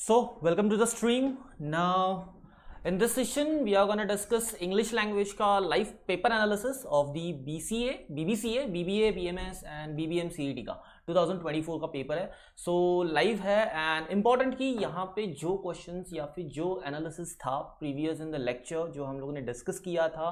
So, welcome to the stream. Now, in this session, we are going to discuss English language का live paper analysis of the BCA, BBCA, BBA, BMS and BBM CET का 2024 का paper है. So, live है and important कि यहाँ पे जो questions या फिर जो analysis था previous in the lecture जो हम लोगों ने discuss किया था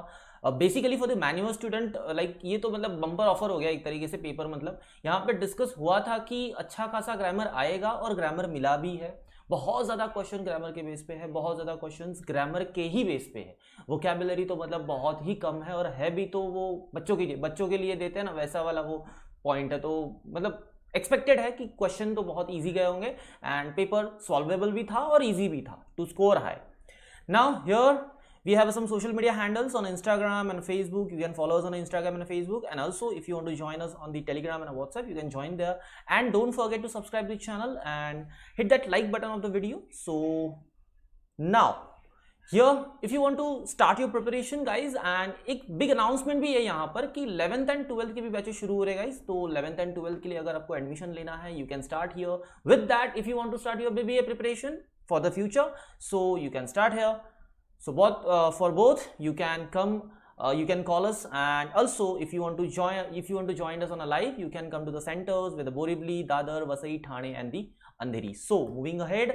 basically for the manual student like ये तो मतलब बम्पर ऑफर हो गया एक तरीके से पेपर. मतलब यहाँ पे डिस्कस हुआ था कि अच्छा खासा ग्रामर आएगा और ग्रामर मिला भी है. बहुत ज़्यादा क्वेश्चन ग्रामर के बेस पे है, बहुत ज़्यादा क्वेश्चंस ग्रामर के ही बेस पे है. वोकैबुलरी तो मतलब बहुत ही कम है और है भी तो वो बच्चों के लिए देते हैं ना वैसा वाला वो पॉइंट है. तो मतलब एक्सपेक्टेड है कि क्वेश्चन तो बहुत ईजी गए होंगे एंड पेपर सॉल्वेबल भी था और ईजी भी था to score high. Now here we have some social media handles on Instagram and Facebook. You can follow us on Instagram and Facebook, and also if you want to join us on the Telegram and WhatsApp, you can join there. And don't forget to subscribe to the channel and hit that like button of the video. So now here if you want to start your preparation guys, and एक big announcement भी है यहाँ पर कि 11th and 12th के भी batches शुरू हो रहे हैं guys. तो 11th and 12th के लिए अगर आपको एडमिशन लेना है you can start here. With that, if you want to start your BBA preparation for the future, so you can start here. So for both you can come, you can call us, and also if you want to join us on a live, you can come to the centers with the Borivali, Dadar, Vasai, Thane and the Andheri. So moving ahead,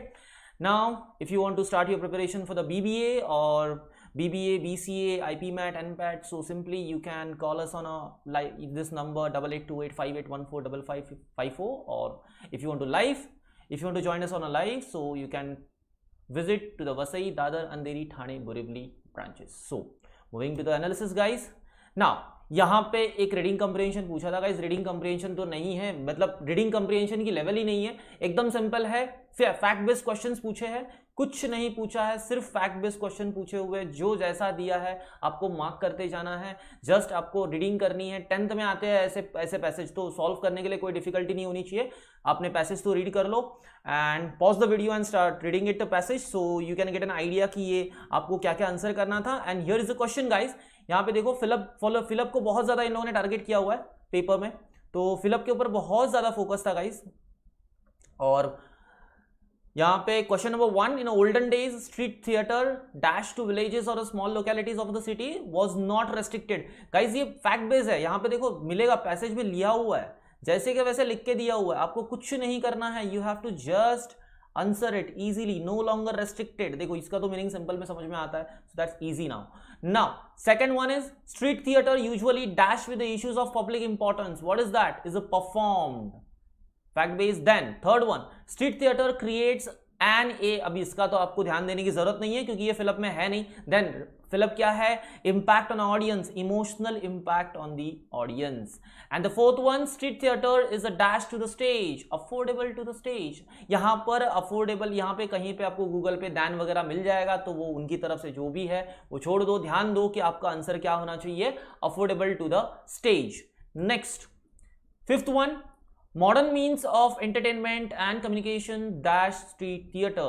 now if you want to start your preparation for the BBA or BBA, BCA, IPMAT, NPAT, so simply you can call us on a live this number 882858145554, or if you want to join us on a live, so you can visit to the Vasai, Dadar, Andheri, Thane, Borivali branches. So moving to the analysis guys. Now यहाँ पे एक reading comprehension पूछा था guys. Reading comprehension तो नहीं है, मतलब reading comprehension की लेवल ही नहीं है, एकदम सिंपल है. फैक्ट बेस्ड क्वेश्चंस पूछे हैं, कुछ नहीं पूछा है, सिर्फ फैक्ट बेस्ड क्वेश्चन पूछे हुए. जो जैसा दिया है आपको मार्क करते जाना है. जस्ट आपको रीडिंग करनी है. 10th में आते हैं ऐसे पैसेज, तो सॉल्व करने के लिए कोई डिफिकल्टी नहीं होनी चाहिए. आपने पैसेज तो रीड कर लो and pause the video and start reading it the passage, so you can get an idea कि ये आपको क्या क्या आंसर करना था. And here is the question guys. यहाँ पे देखो फिलअप को बहुत ज्यादा इन लोगों ने टारगेट किया हुआ है पेपर में, तो फिलअप के ऊपर बहुत ज्यादा फोकस था गाइस. और यहाँ पे question number 1, in olden days street theatre dash to villages और small localities of the city was not restricted. Guys ये फैक्ट बेस है. यहाँ पे देखो मिलेगा, पैसेज में लिया हुआ है, जैसे कि वैसे लिख के दिया हुआ है. आपको कुछ नहीं करना है, you have to just answer it easily, no longer restricted. देखो इसका तो मीनिंग सिंपल में समझ में आता है, so that's easy. Now second one is street theatre usually dash with the issues of public importance. What is that? Is a performed fact based. Then third one, street theatre creates an A. अभी इसका तो आपको ध्यान देने की जरूरत नहीं है क्योंकि ये फिलअप में है नहीं. देन फिलअप क्या है? Impact on audience, emotional impact on the audience. And the fourth one, street theatre is a dash to the stage, affordable to the stage. यहां पर अफोर्डेबल, यहां पे कहीं पे आपको गूगल पे दैन वगैरह मिल जाएगा, तो वो उनकी तरफ से जो भी है वो छोड़ दो. ध्यान दो कि आपका आंसर क्या होना चाहिए, affordable to the stage. Next fifth one, modern means of entertainment and communication dash street theater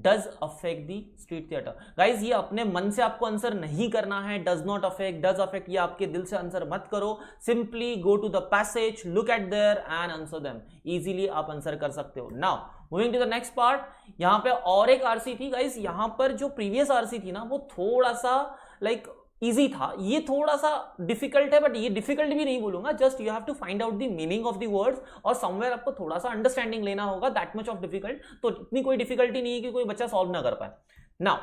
does affect the street theater. guys ये अपने मन से आपको आंसर नहीं करना है. does not affect, does affect, ये आपके दिल से आंसर मत करो. simply go to the passage, look at there and answer them. easily आप आंसर कर सकते हो. now moving to the next part, यहाँ पे और एक आरसी थी गाइस. यहाँ पर जो प्रीवियस आरसी थी ना वो थोड़ा सा लाइक इजी था, ये थोड़ा सा डिफिकल्ट है. बट ये डिफिकल्ट भी नहीं बोलूंगा, just you have to find out the meaning of the words और समवेयर आपको थोड़ा सा अंडरस्टैंडिंग लेना होगा. दैट मच ऑफ डिफिकल्ट, तो इतनी कोई डिफिकल्टी नहीं है कि कोई बच्चा सॉल्व ना कर पाए. Now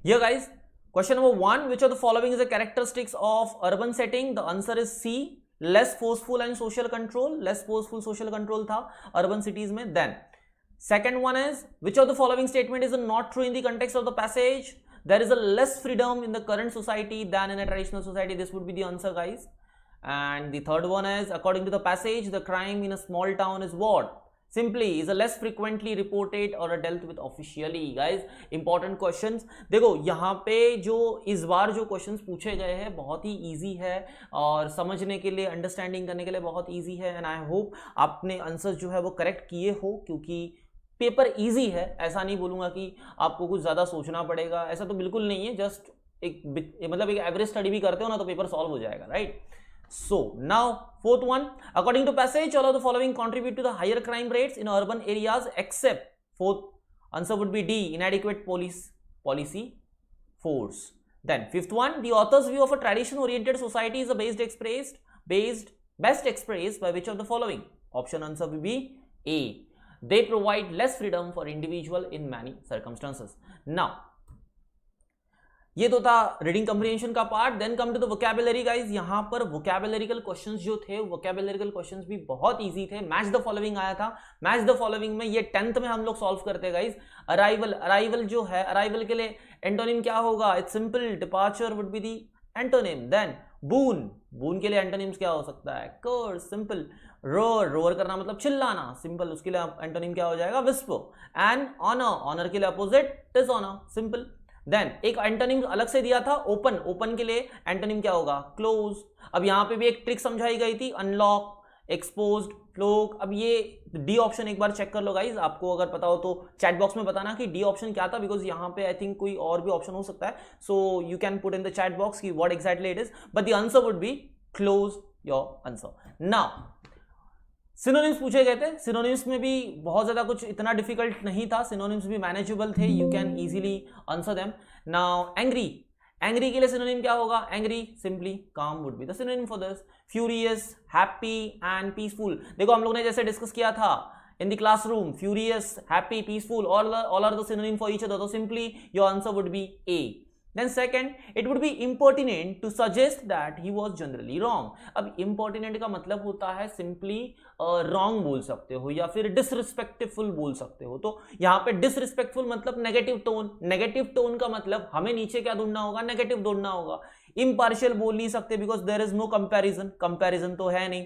here guys question number 1, which of the following is the characteristics of urban setting. The answer is C, less forceful and social control. Less forceful social control था अर्बन सिटीज में. Then second one is, which of the following statement is not true in the context of the passage. There is a less freedom in the current society than in a traditional society. This would be the answer guys. And the third one is, according to the passage, the crime in a small town is what? Simply is a less frequently reported or dealt with officially. guys important questions. देखो यहाँ पे जो इस बार जो questions पूछे गए हैं बहुत ही इजी है और समझने के लिए, अंडरस्टैंडिंग करने के लिए बहुत इजी है. एंड आई होप आपने आंसर जो है वो करेक्ट किए हो, क्योंकि पेपर इजी है. ऐसा नहीं बोलूंगा कि आपको कुछ ज्यादा सोचना पड़ेगा, ऐसा तो बिल्कुल नहीं है. जस्ट एक मतलब एक एवरेज स्टडी भी करते हो ना तो पेपर सॉल्व हो जाएगा, right. So now fourth one, according to passage all of the following contribute to the higher crime rates in urban areas except fourth Answer would be D, inadequate policy force. Then fifth one, the author's view of a tradition oriented society is best expressed by which of the following? Option answer will be A, they provide less freedom for individual in many circumstances. Now ये तो था reading comprehension का part. Then come to the vocabulary guys. यहां पर वोकैबुलरिकल questions जो थे, वोकैबुलरिकल questions भी बहुत इजी थे. मैच द फॉलोइंग आया था. मैच द फॉलोइंग में ये 10th में हम लोग सॉल्व करते गाइस. अराइवल जो है, अराइवल के लिए एंटोनिम क्या होगा? It's simple, departure would be the antonym. Then boon के लिए एंटोनिम्स क्या हो सकता है? कर्स, सिंपल. रोर करना मतलब चिल्लाना, सिंपल. उसके लिए एंटोनिम क्या हो जाएगा? विस्पर. एंड ऑनर के लिए अपोजिट डिसऑनर, सिंपल. देन एक एंटोनिम अलग से दिया था, ओपन के लिए एंटोनिम क्या होगा? क्लोज. अब यहां पे भी एक ट्रिक समझाई गई थी, अनलॉक, एक्सपोज्ड, क्लोक. अब ये डी ऑप्शन एक बार चेक कर लो गाइज, आपको अगर पता हो तो चैट बॉक्स में बताना कि डी ऑप्शन क्या था, बिकॉज यहां पे आई थिंक कोई और भी ऑप्शन हो सकता है. So you can put in the chat box कि what exactly it is, but the answer would be close your answer. Now synonyms पूछे गए थे. सिनोनिम्स में भी बहुत ज्यादा कुछ इतना डिफिकल्ट नहीं था. सिनोनिम्स भी मैनेजेबल थे. You can easily answer them. Now angry के लिए सिनोनिम क्या होगा? एंग्री, सिंपली काम would be the synonym for this. Furious, happy and peaceful. देखो हम लोग ने जैसे डिस्कस किया था in the classroom, furious, happy, peaceful, all are the synonym for each other. So simply your answer would be A. Then second, it would be impertinent to suggest that he was generally wrong. अब impertinent का मतलब होता है simply wrong बोल सकते हो या फिर disrespectful बोल सकते हो. तो यहाँ पे disrespectful मतलब negative tone. Negative tone का मतलब हमें नीचे क्या ढूंढना होगा? Negative ढूंढना होगा. Impartial बोल नहीं सकते because there is no comparison. Comparison तो है नहीं.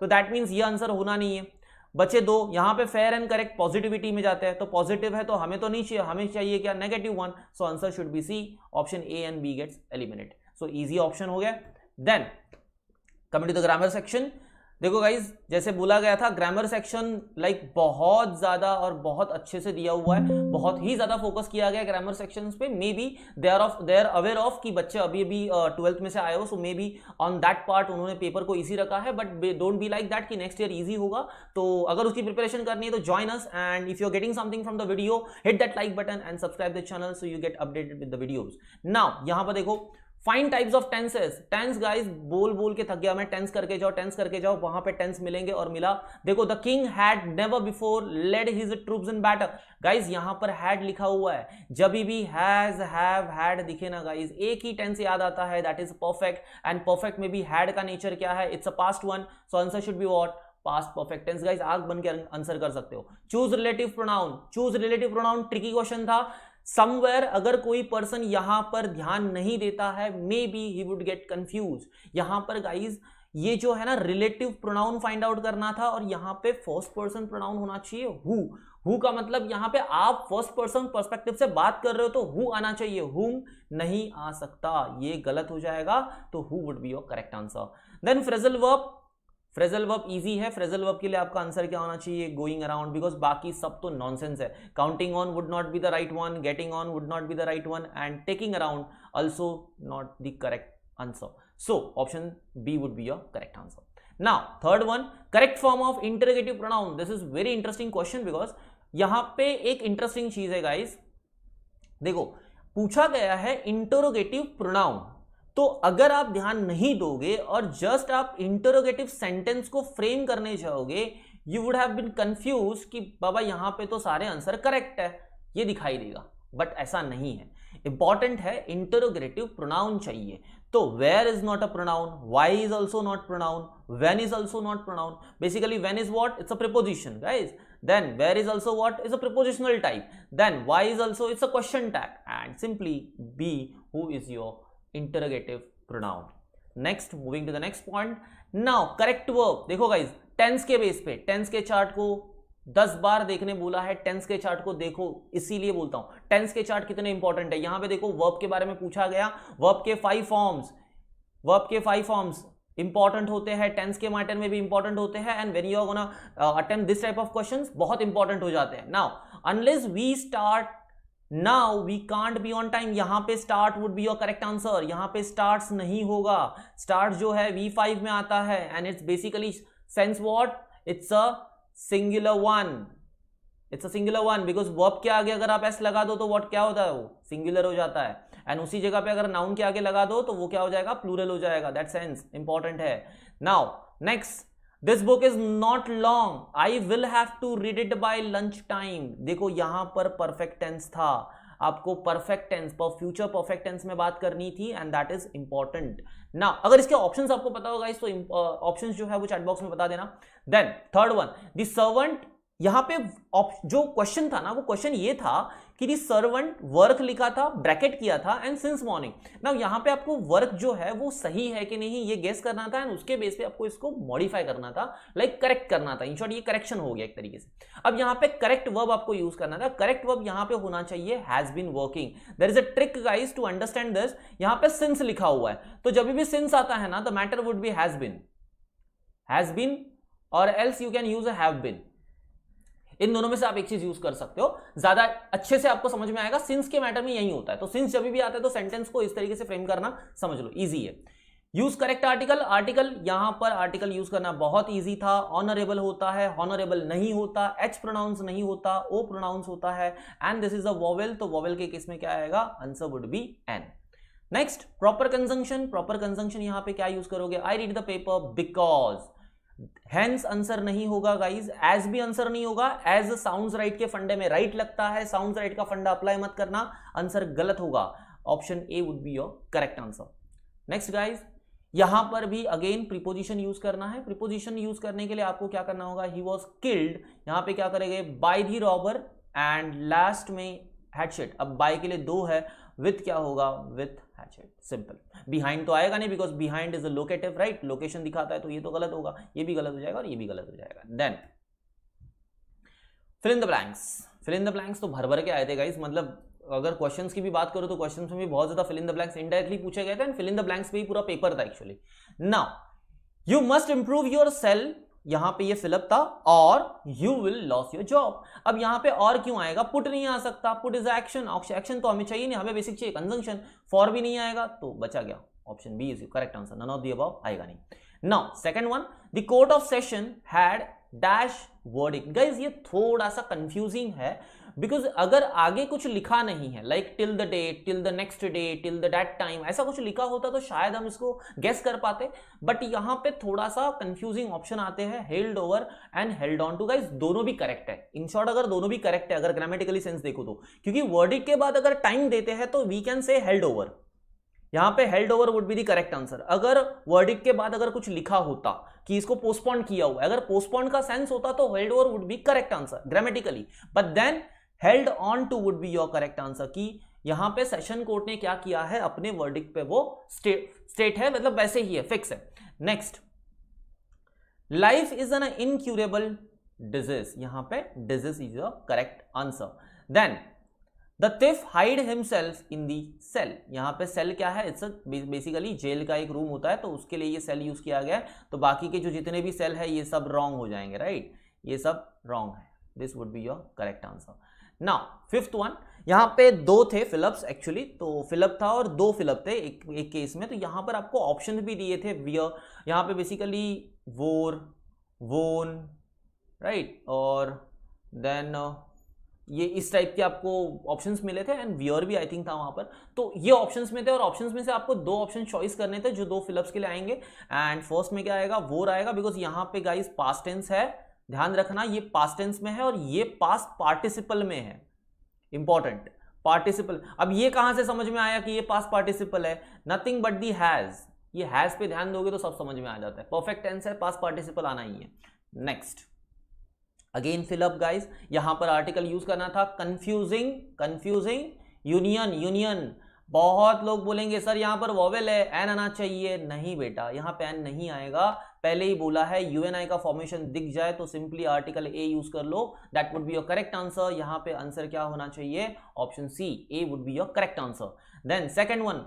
तो that means ये आंसर होना नहीं है. बचे दो. यहां पे फेयर एंड करेक्ट पॉजिटिविटी में जाते हैं, तो पॉजिटिव है तो हमें तो नहीं चाहिए, हमें चाहिए क्या? Negative one. So answer should be C. Option A and B gets eliminate. So easy option हो गया. Then coming to the grammar section. देखो गाइज, जैसे बोला गया था ग्रामर सेक्शन लाइक बहुत ज्यादा और बहुत अच्छे से दिया हुआ है. बहुत ही ज्यादा फोकस किया गया ग्रामर सेक्शंस पे. Maybe they are aware of कि बच्चे अभी 12th में से आए हो, so maybe on that part उन्होंने पेपर को इजी रखा है. But don't be like that कि नेक्स्ट ईयर इजी होगा. तो अगर उसकी प्रिपरेशन करनी है तो join us, and if you are getting something from the video, hit that like button and subscribe the channel so you get updated with the videos. Now यहां पर देखो, find types of tenses. Tense guys बोल के थक गया मैं. Tense करके जाओ, वहां पे टेंस मिलेंगे और मिला. देखो, the king had never before led his troops in battle. Guys यहां पर हैड लिखा हुआ है. जब भी हैज, हैव, हैड दिखे ना गाइस, एक ही टेंस याद आता है, that is perfect. And perfect में भी हैड का नेचर क्या है? It's a past one. So answer should be what? Past perfect tense. Guys आग बन के आंसर कर सकते हो. Choose relative pronoun tricky question था. समवेयर अगर कोई पर्सन यहां पर ध्यान नहीं देता है, may be he would get confuse. यहां पर गाइज ये जो है ना रिलेटिव प्रोनाउन फाइंड आउट करना था, और यहां पे फर्स्ट पर्सन प्रोनाउन होना चाहिए. हु का मतलब यहां पे आप फर्स्ट पर्सन पर्सपेक्टिव से बात कर रहे हो तो हु आना चाहिए. हुम नहीं आ सकता, ये गलत हो जाएगा. तो who would be your correct answer. Then phrasal verb. Phrasal verb easy है. फ्रेजल वर्ब के लिए आपका आंसर क्या होना चाहिए? गोइंग अराउंड, बिकॉज बाकी सब तो नॉनसेंस है. Counting on would not be the right one, getting on would not be the right one, and taking around also not the correct answer. So option B would be your correct answer. Now third one, correct form of interrogative pronoun. This is very interesting question, because यहां पे एक interesting चीज है guys. देखो, पूछा गया है interrogative pronoun. तो अगर आप ध्यान नहीं दोगे और जस्ट आप इंटरोगेटिव सेंटेंस को फ्रेम करने जाओगे, you would have been confuse कि बाबा यहां पे तो सारे आंसर करेक्ट है, ये दिखाई देगा. बट ऐसा नहीं है. इंपॉर्टेंट है इंटरोगेटिव प्रोनाउन चाहिए. तो where is not a pronoun, why is also not pronoun, when is also not pronoun. Basically when is what? It's a preposition guys. Then where is also what? Is a prepositional type. Then why is also it's a question tag. And simply B, who is your interrogative pronoun. Next, moving to the next point. Now correct verb. देखो guys, tense के base पे, tense के chart को 10 बार देखने बोला है. Tense के chart को देखो, इसीलिए बोलता हूं टेंस के चार्ट कितने इंपॉर्टेंट है. यहां पे देखो वर्ब के बारे में पूछा गया. वर्ब के 5 फॉर्म्स इंपॉर्टेंट होते हैं. टेंस के मैटर में भी इंपॉर्टेंट होते हैं. And when you are gonna attempt this type of questions, बहुत इंपॉर्टेंट हो जाते हैं. Now unless we start now, we can't be on time. यहां पे start would be your correct answer. यहां पे स्टार्ट्स नहीं होगा. स्टार्ट जो है V5 में आता है, and it's basically sense what? It's a singular one. It's a singular one, because verb के आगे अगर आप एस लगा दो तो व्हाट क्या होता है, वो सिंगुलर हो जाता है, एंड उसी जगह पे अगर नाउन के आगे लगा दो तो वो क्या हो जाएगा, प्लूरल हो जाएगा. दैट सेंस इंपॉर्टेंट है. Now next, this book is not long, I will have to read it by lunch time. देखो यहां पर परफेक्ट टेंस था, आपको परफेक्ट टेंस पर फ्यूचर परफेक्ट टेंस में बात करनी थी, एंड दैट इज इंपॉर्टेंट. ना अगर इसके ऑप्शंस आपको पता होगा इस, तो ऑप्शंस जो है वो चैट बॉक्स में बता देना. Then third one, the servant, यहां पे जो क्वेश्चन था ना, वो क्वेश्चन ये था कि दी सर्वेंट वर्क लिखा था, ब्रैकेट किया था, एंड सिंस मॉर्निंग. नाउ यहां पे आपको वर्क जो है वो सही है कि नहीं ये गेस करना था, एंड उसके बेस पे आपको इसको मॉडिफाई करना था, लाइक करेक्ट करना था. इन शॉर्ट ये करेक्शन हो गया एक तरीके से. अब यहां पे करेक्ट वर्ब आपको यूज करना था. करेक्ट वर्ब यहां पे होना चाहिए has been working. There is a trick guys to understand this. यहां पे सिंस लिखा हुआ है, तो जब भी सिंस आता है ना, the matter would be has been और else you can use a have been. इन दोनों में से आप एक चीज यूज कर सकते हो, ज्यादा अच्छे से आपको समझ में आएगा. सिंस के मैटर में यही होता है, तो सिंस जब भी आता है तो सेंटेंस को इस तरीके से फ्रेम करना समझ लो, इजी है. Use correct article. आर्टिकल यहां पर आर्टिकल यूज करना बहुत इजी था. ऑनरेबल होता है, हॉनरेबल नहीं होता, एच प्रोनाउंस नहीं होता, ओ प्रोनाउंस होता है, and this is a vowel, तो वोवेल के केस में क्या आएगा, answer would be an. Next, proper conjunction. Proper conjunction यहां पे क्या यूज करोगे, I read the paper because. Hence answer नहीं होगा गाइज, एज भी आंसर नहीं होगा. एज साउंड्स राइट के फंडे में राइट लगता है, साउंड्स राइट का फंडा अप्लाई मत करना, आंसर गलत होगा. Option A would be your correct answer. Next guys, यहां पर भी अगेन प्रीपोजिशन यूज करना है. प्रीपोजिशन यूज करने के लिए आपको क्या करना होगा, ही वॉज किल्ड, यहां पे क्या करेंगे, by the robber, and last में हैटशेट. अब बाय के लिए दो है, विथ क्या होगा, विथ हैटशेट. सिंपल. बिहाइंड तो आएगा नहीं, because behind is a locative, right, location दिखाता है, तो ये तो गलत होगा, ये भी गलत हो जाएगा और ये भी गलत हो जाएगा. Then fill in the blanks. Fill in the blanks तो भर भर के आए थे गाइस, मतलब अगर क्वेश्चंस की भी बात करो तो क्वेश्चंस में भी बहुत ज्यादा fill in the blanks indirectly पूछे गए थे, and fill in the blanks पे ही पूरा पेपर था actually. Now you must improve your sale, यहां पे ये फिलअप था, और you will loss your job. अब यहां पे और क्यों आएगा, पुट नहीं आ सकता, पुट इज एक्शन, एक्शन तो हमें चाहिए नहीं, हमें बेसिक चाहिए कंजंक्शन. फॉर भी नहीं आएगा, तो बचा गया option B is correct answer. None of the above आएगा नहीं. Now second one, the court of session had dash verdict. Guys ये थोड़ा सा कंफ्यूजिंग है, बिकॉज अगर आगे कुछ लिखा नहीं है, like till the date, till the next day, till the that time, ऐसा कुछ लिखा होता तो शायद हम इसको गेस कर पाते, बट यहां पे थोड़ा सा कंफ्यूजिंग ऑप्शन आते हैं, held over and held on to. Guys दोनों भी करेक्ट है. इन शॉर्ट अगर दोनों भी करेक्ट है, अगर ग्रामेटिकली सेंस देखो तो, क्योंकि वर्डिक्ट के बाद अगर टाइम देते हैं तो we can say held over. यहां पे held over would be the correct answer. अगर वर्डिक्ट के बाद अगर कुछ लिखा होता कि इसको पोस्टपोन किया हुआ, अगर पोस्टपोन का सेंस होता तो held over would be correct answer grammatically, but then held on to would be your correct answer. कि यहां पे सेशन कोर्ट ने क्या किया है, अपने वर्डिक्ट पे वो स्टेट है, मतलब वैसे ही है, फिक्स है. Next, life is an incurable disease. यहां पे disease is your correct answer. Then the thief hide himself in the cell. यहां पे सेल क्या है, इट्स बेसिकली जेल का एक रूम होता है, तो उसके लिए ये सेल यूज किया गया है. तो बाकी के जो जितने भी सेल है ये सब रॉन्ग हो जाएंगे, राइट, ये सब रॉन्ग है. This would be your correct answer. Now fifth one, यहां पे दो थे फिलअप्स एक्चुअली, तो फिलअप था और दो फिलअप थे एक केस में, तो यहां पर आपको ऑप्शन भी दिए थे. वियर, यहां पे बेसिकली वोर, वोन, राइट, और देन ये इस टाइप के आपको ऑप्शंस मिले थे, एंड वियर भी आई थिंक था वहां पर. तो ये ऑप्शंस में थे, और ऑप्शंस में से आपको दो ऑप्शन चॉइस करने थे जो दो फिलअप्स के लिए आएंगे. एंड फर्स्ट में क्या आएगा, वोर आएगा, बिकॉज यहां पे गाइस पास्ट टेंस है, ध्यान रखना ये पास्ट टेंस में है और ये पास्ट पार्टिसिपल में है. Important, participle. अब ये कहां से समझ में आया कि ये पास्ट पार्टिसिपल है, नथिंग बट दी हैज. ये हैज पे ध्यान दोगे तो सब समझ में आ जाता है. परफेक्ट टेंस है, पास्ट पार्टिसिपल आना ही है. नेक्स्ट, अगेन फिलअप गाइस, यहां पर आर्टिकल यूज करना था. Confusing, confusing, union, union. बहुत लोग बोलेंगे सर यहां पर वोवेल है, एन आना चाहिए. नहीं बेटा, यहां पे एन नहीं आएगा, पहले ही बोला है. यूएनआई का फॉर्मेशन दिख जाए तो सिंपली आर्टिकल ए यूज कर लो, that would be your correct answer. यहां पे आंसर क्या होना चाहिए, option C, A would be your correct answer. Then second one,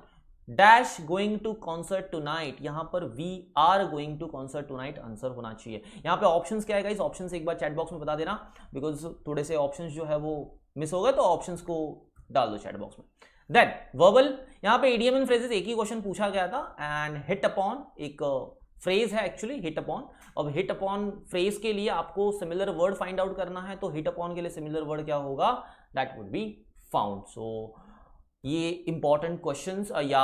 dash going to concert tonight. यहां पर we are going to concert tonight answer होना चाहिए. यहां पे ऑप्शंस क्या है गाइस, ऑप्शंस एक बार चैट बॉक्स में बता देना, बिकॉज थोड़े से ऑप्शंस जो है वो मिस हो गए, तो ऑप्शंस को डाल दो चैट बॉक्स में. देन वर्बल, यहां पे इडियम एंड फ्रेजेस एक ही क्वेश्चन पूछा गया था, एंड हिट अपॉन एक फ्रेज है एक्चुअली हिट अपॉन। अब हिट अपॉन फ्रेज के लिए आपको सिमिलर वर्ड फाइंड आउट करना है, तो हिट अपॉन के लिए सिमिलर वर्ड क्या होगा, दैट वुड बी फाउंड। सो ये इंपॉर्टेंट क्वेश्चंस या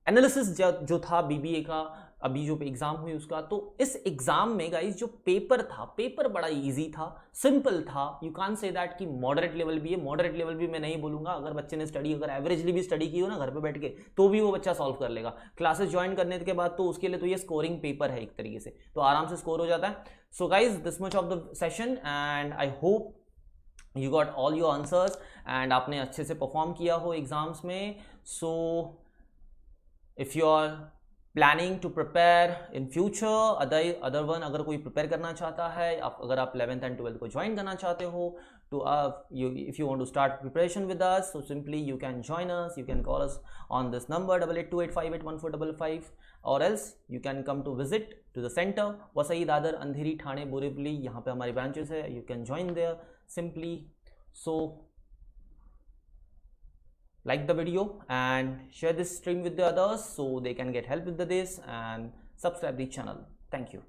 एनालिसिस जो था बीबीए का, अभी जो एग्जाम हुई उसका, तो इस एग्जाम में गाइस जो पेपर था, पेपर बड़ा इजी था, सिंपल था। यू कांट से दैट कि मॉडरेट लेवल भी है, मॉडरेट लेवल भी मैं नहीं बोलूंगा। अगर बच्चे ने स्टडी, अगर एवरेजली भी स्टडी की हो ना घर पे बैठ के, तो भी वो बच्चा सॉल्व कर लेगा। क्लासेस ज्वाइन करने के बाद तो उसके लिए तो ये स्कोरिंग पेपर है एक तरीके से, तो आराम से स्कोर हो जाता है। So guys this much of the session and I hope you got all your answers and आपने अच्छे से परफॉर्म किया हो एग्जाम्स में। So if you are planning to prepare in future other one, अगर कोई प्रिपेयर करना चाहता है, अगर आप 11th एंड 12th को ज्वाइन करना चाहते हो, तो if you want to start preparation with us, so simply you can join us, you can call us on this number 8828581455, or else you can come to visit to the center Vasai, Dadar, Andheri, Thane, Borivali, यहाँ पे हमारी branches है, you can join there simply. So like the video and share this stream with the others so they can get help with this, and subscribe the channel. Thank you.